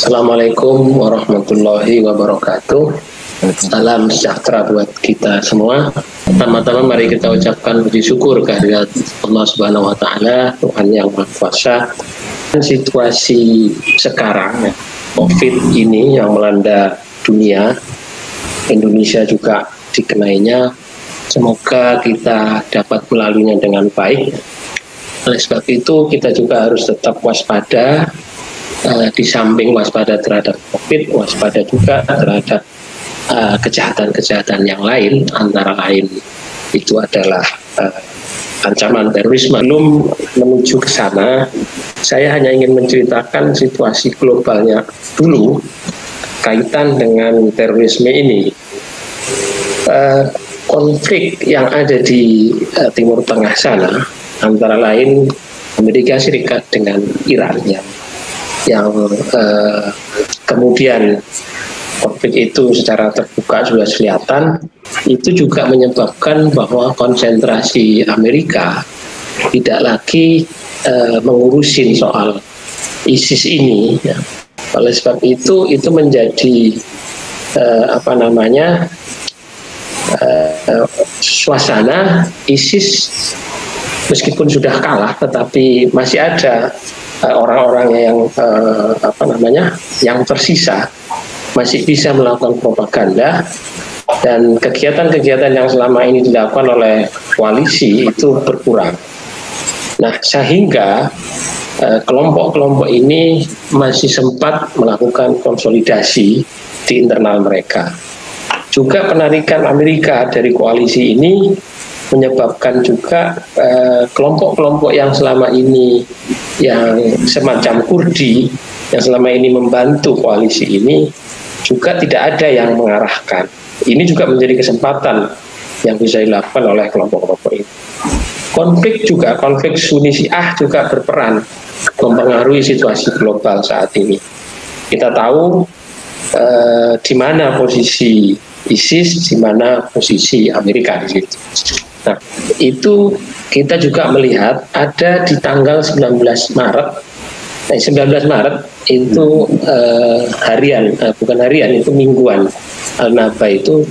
Assalamualaikum warahmatullahi wabarakatuh. Salam sejahtera buat kita semua. Pertama-tama mari kita ucapkan puji syukur kehadirat Allah Subhanahu wa taala, Tuhan yang Maha Kuasa. Situasi sekarang COVID ini yang melanda dunia, Indonesia juga dikenainya. Semoga kita dapat melaluinya dengan baik. Oleh sebab itu kita juga harus tetap waspada. Di samping waspada terhadap COVID, waspada juga terhadap kejahatan-kejahatan yang lain, antara lain itu adalah ancaman terorisme. Belum menuju ke sana, saya hanya ingin menceritakan situasi globalnya dulu kaitan dengan terorisme ini. Konflik yang ada di Timur Tengah sana, antara lain Amerika Serikat dengan Iran yang kemudian konflik itu secara terbuka sudah kelihatan, itu juga menyebabkan bahwa konsentrasi Amerika tidak lagi mengurusin soal ISIS ini. Ya. Oleh sebab itu menjadi suasana ISIS meskipun sudah kalah, tetapi masih ada orang-orang yang tersisa masih bisa melakukan propaganda, dan kegiatan-kegiatan yang selama ini dilakukan oleh koalisi itu berkurang. Nah, sehingga kelompok-kelompok ini masih sempat melakukan konsolidasi di internal mereka. Juga penarikan Amerika dari koalisi ini menyebabkan juga kelompok-kelompok yang selama ini, yang semacam Kurdi, yang selama ini membantu koalisi ini, juga tidak ada yang mengarahkan. Ini juga menjadi kesempatan yang bisa dilakukan oleh kelompok-kelompok ini. Konflik Sunni Syiah juga berperan mempengaruhi situasi global saat ini. Kita tahu di mana posisi ISIS, di mana posisi Amerika di situ. Nah, itu kita juga melihat ada di tanggal 19 Maret itu bukan harian, itu mingguan. Al-Naba itu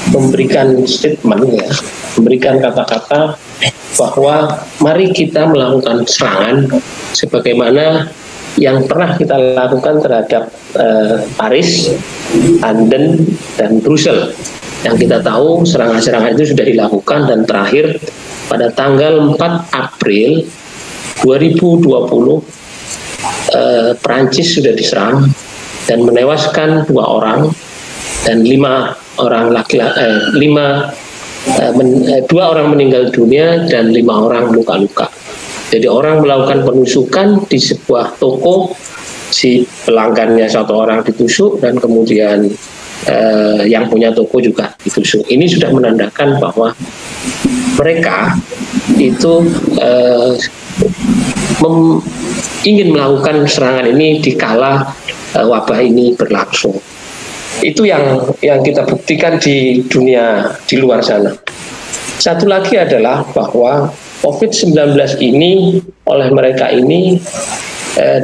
memberikan statement, memberikan kata-kata bahwa mari kita melakukan serangan sebagaimana yang pernah kita lakukan terhadap Paris, London, dan Brussels. Yang kita tahu serangan-serangan itu sudah dilakukan, dan terakhir pada tanggal 4 April 2020 Perancis sudah diserang dan menewaskan 2 orang dan 2 orang meninggal dunia dan 5 orang luka-luka. Jadi orang melakukan penusukan di sebuah toko, si pelanggannya 1 orang ditusuk, dan kemudian yang punya toko juga ditusuk. Ini sudah menandakan bahwa mereka itu ingin melakukan serangan ini dikala wabah ini berlangsung. Itu yang kita buktikan di dunia di luar sana. Satu lagi adalah bahwa COVID-19 ini oleh mereka ini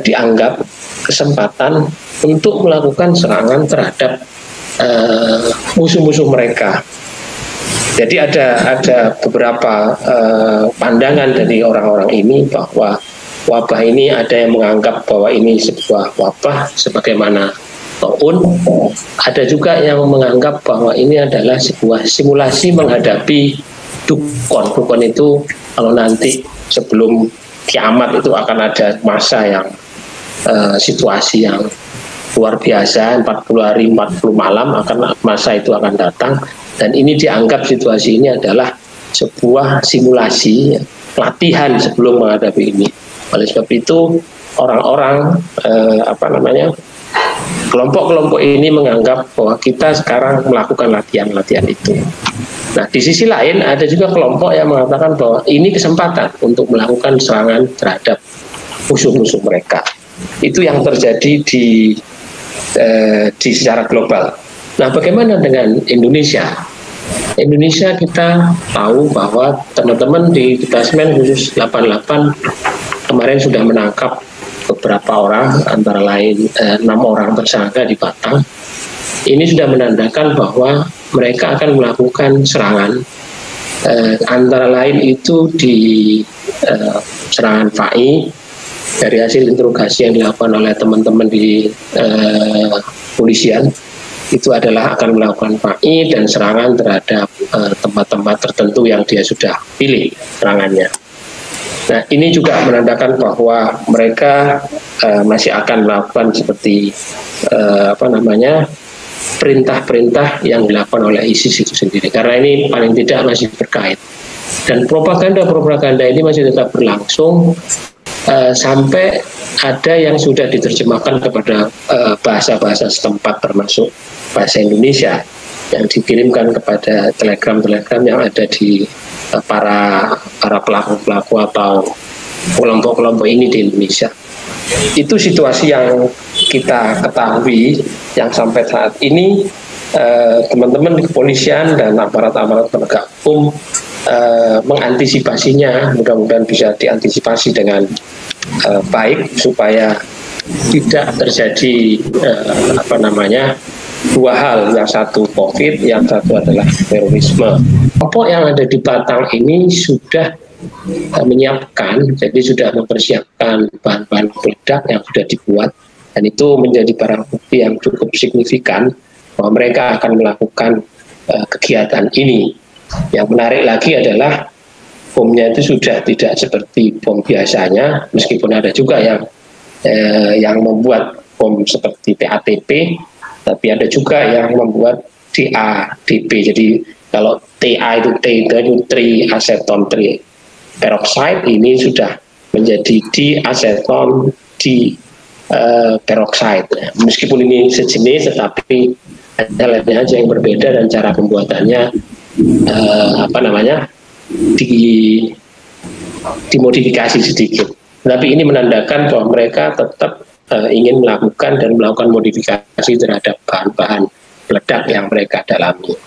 dianggap kesempatan untuk melakukan serangan terhadap musuh-musuh mereka. Jadi ada beberapa pandangan dari orang-orang ini bahwa wabah ini, ada yang menganggap bahwa ini sebuah wabah sebagaimana taun, ada juga yang menganggap bahwa ini adalah sebuah simulasi menghadapi dukun. Dukun itu kalau nanti sebelum kiamat itu akan ada masa yang situasi yang luar biasa, 40 hari 40 malam masa itu akan datang, dan ini dianggap situasi ini adalah sebuah simulasi latihan sebelum menghadapi ini. Oleh sebab itu orang-orang kelompok-kelompok ini menganggap bahwa kita sekarang melakukan latihan-latihan itu. Nah, di sisi lain ada juga kelompok yang mengatakan bahwa ini kesempatan untuk melakukan serangan terhadap musuh-musuh mereka. Itu yang terjadi di secara global. Nah, bagaimana dengan Indonesia? Indonesia kita tahu bahwa teman-teman di Detesmen Khusus 88 kemarin sudah menangkap beberapa orang, antara lain 6 orang tersangka di Batang. Ini sudah menandakan bahwa mereka akan melakukan serangan, antara lain itu di serangan FAI. Dari hasil interogasi yang dilakukan oleh teman-teman di polisian, itu adalah akan melakukan FAI dan serangan terhadap tempat-tempat tertentu yang dia sudah pilih serangannya. Nah, ini juga menandakan bahwa mereka masih akan melakukan seperti perintah-perintah yang dilakukan oleh ISIS itu sendiri, karena ini paling tidak masih berkait. Dan propaganda ini masih tetap berlangsung sampai ada yang sudah diterjemahkan kepada bahasa-bahasa setempat, termasuk bahasa Indonesia, yang dikirimkan kepada telegram-telegram yang ada di para pelaku-pelaku atau kelompok-kelompok ini di Indonesia. Itu situasi yang kita ketahui, yang sampai saat ini teman-teman di kepolisian dan aparat-aparat penegak hukum mengantisipasinya. Mudah-mudahan bisa diantisipasi dengan baik supaya tidak terjadi dua hal, yang satu COVID, yang satu adalah terorisme. Kelompok yang ada di Batang ini sudah menyiapkan, jadi sudah mempersiapkan bahan-bahan peledak yang sudah dibuat, dan itu menjadi barang bukti yang cukup signifikan bahwa mereka akan melakukan kegiatan ini. Yang menarik lagi adalah bomnya itu sudah tidak seperti bom biasanya, meskipun ada juga yang membuat bom seperti TATP, tapi ada juga yang membuat DADP. Jadi kalau TA itu triaceton peroxide, ini sudah menjadi diaceton peroxide. Meskipun ini sejenis, tetapi ada lainnya aja yang berbeda dan cara pembuatannya dimodifikasi sedikit. Tapi ini menandakan bahwa mereka tetap ingin melakukan modifikasi terhadap bahan-bahan peledak yang mereka dalami.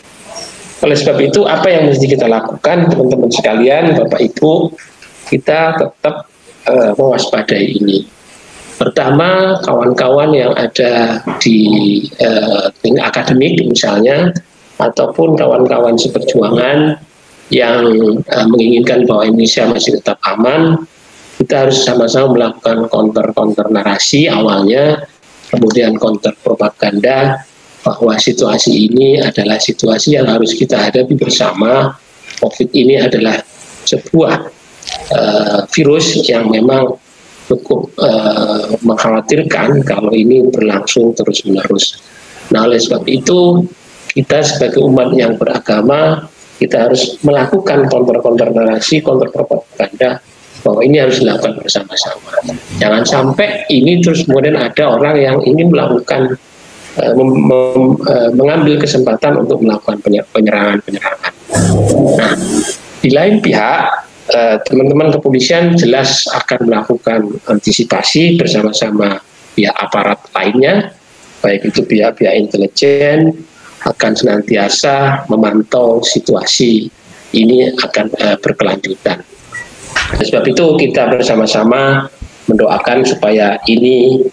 Oleh sebab itu, apa yang mesti kita lakukan, teman-teman sekalian, Bapak Ibu, kita tetap mewaspadai ini. Pertama, kawan-kawan yang ada di akademik misalnya, ataupun kawan-kawan seperjuangan yang menginginkan bahwa Indonesia masih tetap aman, kita harus sama-sama melakukan counter narasi awalnya, kemudian counter propaganda, bahwa situasi ini adalah situasi yang harus kita hadapi bersama. COVID ini adalah sebuah virus yang memang cukup mengkhawatirkan kalau ini berlangsung terus-menerus. Nah, oleh sebab itu, kita sebagai umat yang beragama, kita harus melakukan counter narasi, counter propaganda, bahwa ini harus dilakukan bersama-sama. Jangan sampai ini terus kemudian ada orang yang ingin melakukan mengambil kesempatan untuk melakukan penyerangan. Nah, di lain pihak, teman-teman kepolisian jelas akan melakukan antisipasi bersama-sama pihak aparat lainnya, baik itu pihak-pihak intelijen, akan senantiasa memantau situasi ini akan berkelanjutan. Oleh sebab itu, kita bersama-sama mendoakan supaya ini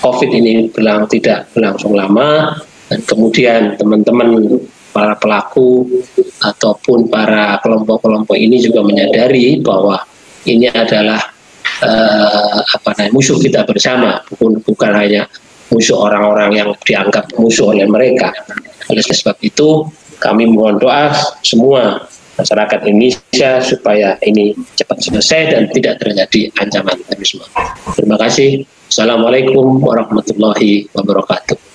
COVID ini tidak berlangsung lama, dan kemudian teman-teman para pelaku ataupun para kelompok-kelompok ini juga menyadari bahwa ini adalah musuh kita bersama, bukan hanya musuh orang-orang yang dianggap musuh oleh mereka. Oleh sebab itu, kami mohon doa semua masyarakat Indonesia supaya ini cepat selesai dan tidak terjadi ancaman terorisme. Terima kasih. Assalamualaikum warahmatullahi wabarakatuh.